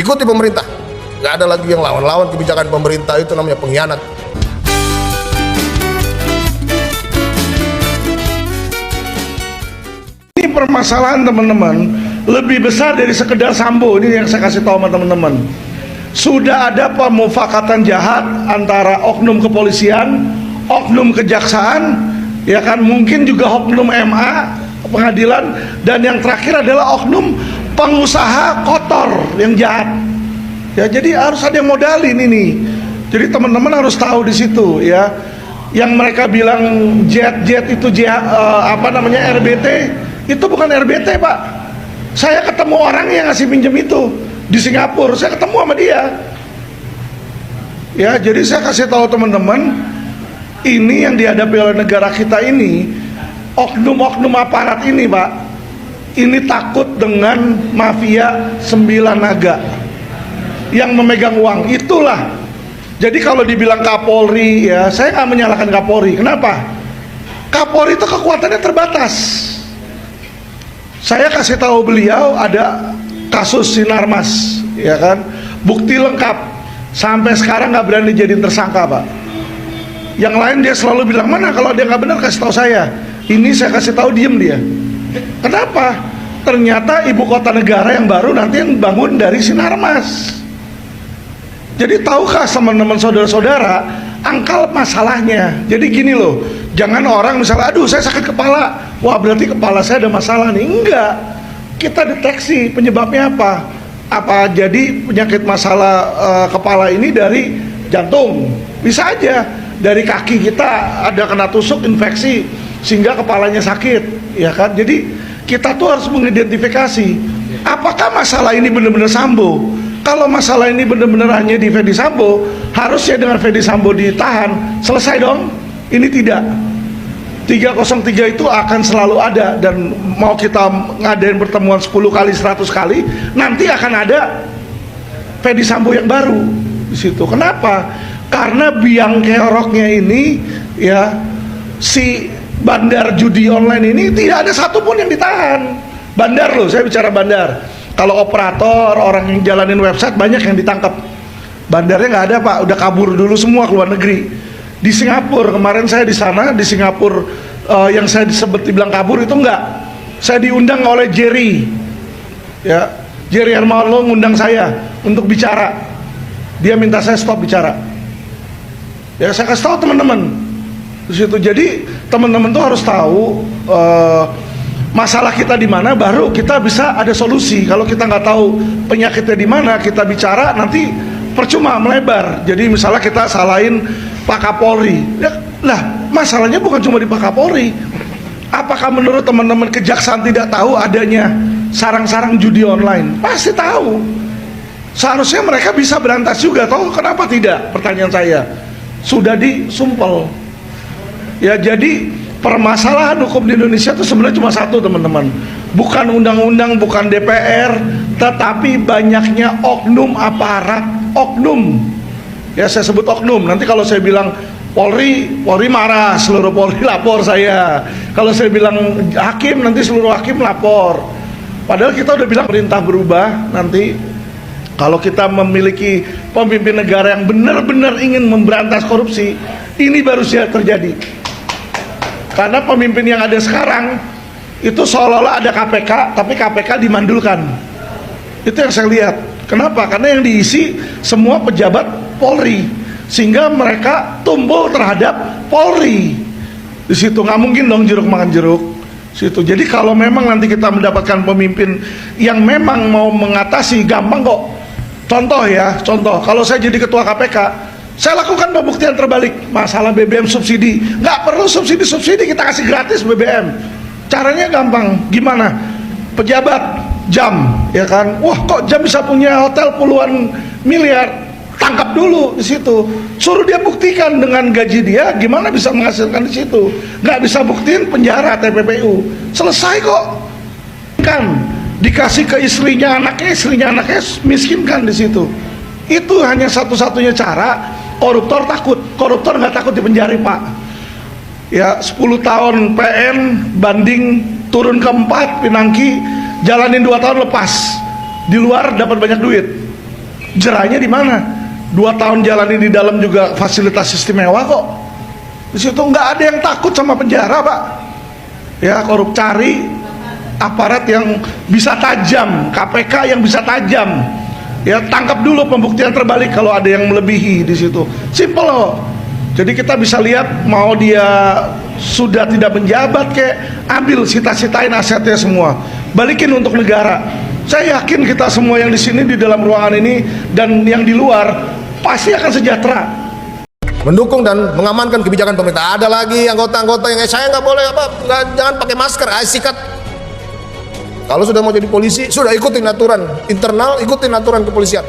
ikuti pemerintah. Nggak ada lagi yang lawan kebijakan pemerintah, itu namanya pengkhianat. Ini permasalahan teman-teman lebih besar dari sekedar Sambo. Ini yang saya kasih tahu sama teman-teman. Sudah ada pemufakatan jahat antara oknum kepolisian, oknum kejaksaan, ya kan, mungkin juga oknum MA, pengadilan, dan yang terakhir adalah oknum pengusaha kotor yang jahat. Ya, jadi harus ada yang modalin ini. Jadi teman-teman harus tahu di situ ya. Yang mereka bilang jet itu RBT, itu bukan RBT, Pak. Saya ketemu orang yang ngasih pinjam itu di Singapura, saya ketemu sama dia. Ya, jadi saya kasih tahu teman-teman, ini yang dihadapi oleh negara kita ini, oknum-oknum aparat ini, Pak, ini takut dengan mafia 9 naga yang memegang uang. Itulah. Jadi kalau dibilang Kapolri, ya saya nggak menyalahkan Kapolri. Kenapa? Kapolri itu kekuatannya terbatas. Saya kasih tahu beliau ada kasus Sinarmas, ya kan, bukti lengkap, sampai sekarang nggak berani jadiin tersangka, Pak. Yang lain dia selalu bilang, mana kalau dia nggak benar kasih tahu saya. Ini saya kasih tahu, diem dia. Kenapa? Ternyata ibu kota negara yang baru nanti yang bangun dari Sinarmas. Jadi tahukah teman-teman saudara-saudara angkal masalahnya? Jadi gini loh, jangan orang misalnya, aduh saya sakit kepala, wah berarti kepala saya ada masalah nih. Enggak, kita deteksi penyebabnya apa. Apa jadi penyakit masalah kepala ini dari jantung? Bisa aja dari kaki kita ada kena tusuk infeksi sehingga kepalanya sakit, ya kan? Jadi kita tuh harus mengidentifikasi apakah masalah ini benar-benar Sambo. Kalau masalah ini benar-benar hanya di Fedy Sambo, harusnya dengan Fedy Sambo ditahan, selesai dong. Ini tidak. 303 itu akan selalu ada, dan mau kita ngadain pertemuan 10 kali, 100 kali, nanti akan ada Fedy Sambo yang baru di situ. Kenapa? Karena biang keroknya ini, ya, si bandar judi online ini tidak ada satupun yang ditahan. Bandar loh, saya bicara bandar. Kalau operator, orang yang jalanin website banyak yang ditangkap. Bandarnya nggak ada, Pak, udah kabur dulu semua ke luar negeri. Di Singapura, kemarin saya di sana, di Singapura, yang saya disebut dibilang kabur itu enggak. Saya diundang oleh Jerry, ya, Jerry Hermawan ngundang saya untuk bicara. Dia minta saya stop bicara. Ya, saya kasih tahu teman-teman di situ. Jadi teman-teman tuh harus tahu masalah kita di mana, baru kita bisa ada solusi. Kalau kita nggak tahu penyakitnya di mana, kita bicara nanti percuma, melebar. Jadi misalnya kita salahin Pak Kapolri, ya, lah masalahnya bukan cuma di Pak Kapolri. Apakah menurut teman-teman kejaksaan tidak tahu adanya sarang-sarang judi online? Pasti tahu. Seharusnya mereka bisa berantas juga, tahu kenapa tidak? Pertanyaan saya sudah disumpel. Ya, jadi permasalahan hukum di Indonesia itu sebenarnya cuma satu, teman-teman. Bukan undang-undang, bukan DPR, tetapi banyaknya oknum aparat, oknum. Ya, saya sebut oknum. Nanti kalau saya bilang Polri marah, seluruh Polri lapor saya. Kalau saya bilang hakim, nanti seluruh hakim lapor. Padahal kita udah bilang perintah berubah. Nanti kalau kita memiliki pemimpin negara yang benar-benar ingin memberantas korupsi, ini baru siap terjadi. Karena pemimpin yang ada sekarang itu seolah-olah ada KPK, tapi KPK dimandulkan. Itu yang saya lihat. Kenapa? Karena yang diisi semua pejabat Polri, sehingga mereka tumbuh terhadap Polri. Di situ nggak mungkin dong jeruk makan jeruk. Situ. Jadi kalau memang nanti kita mendapatkan pemimpin yang memang mau mengatasi, gampang kok. Contoh ya, contoh. Kalau saya jadi ketua KPK, saya lakukan pembuktian terbalik. Masalah BBM subsidi, nggak perlu subsidi, kita kasih gratis BBM. Caranya gampang. Gimana? Pejabat jam, ya kan? Wah, kok jam bisa punya hotel puluhan miliar? Tangkap dulu di situ. Suruh dia buktikan dengan gaji dia, gimana bisa menghasilkan di situ. Nggak bisa buktiin, penjara, TPPU. Selesai kok. Kan dikasih ke istrinya anaknya miskinkan di situ. Itu hanya satu-satunya cara. Koruptor takut, koruptor nggak takut dipenjari, Pak. Ya, 10 tahun PN, banding turun ke 4, Pinangki, jalanin 2 tahun lepas. Di luar dapat banyak duit. Jerahnya di mana? 2 tahun jalani di dalam juga fasilitas istimewa kok. Di situ nggak ada yang takut sama penjara, Pak. Ya, korup cari aparat yang bisa tajam, KPK yang bisa tajam. Ya, tangkap dulu, pembuktian terbalik kalau ada yang melebihi di situ. Simple loh. Jadi kita bisa lihat, mau dia sudah tidak menjabat kayak, ambil sita-sitain asetnya semua, balikin untuk negara. Saya yakin kita semua yang di sini di dalam ruangan ini dan yang di luar pasti akan sejahtera. Mendukung dan mengamankan kebijakan pemerintah. Ada lagi anggota-anggota yang saya nggak boleh jangan pakai masker, sikat. Kalau sudah mau jadi polisi, sudah ikutin aturan internal, ikutin aturan kepolisian.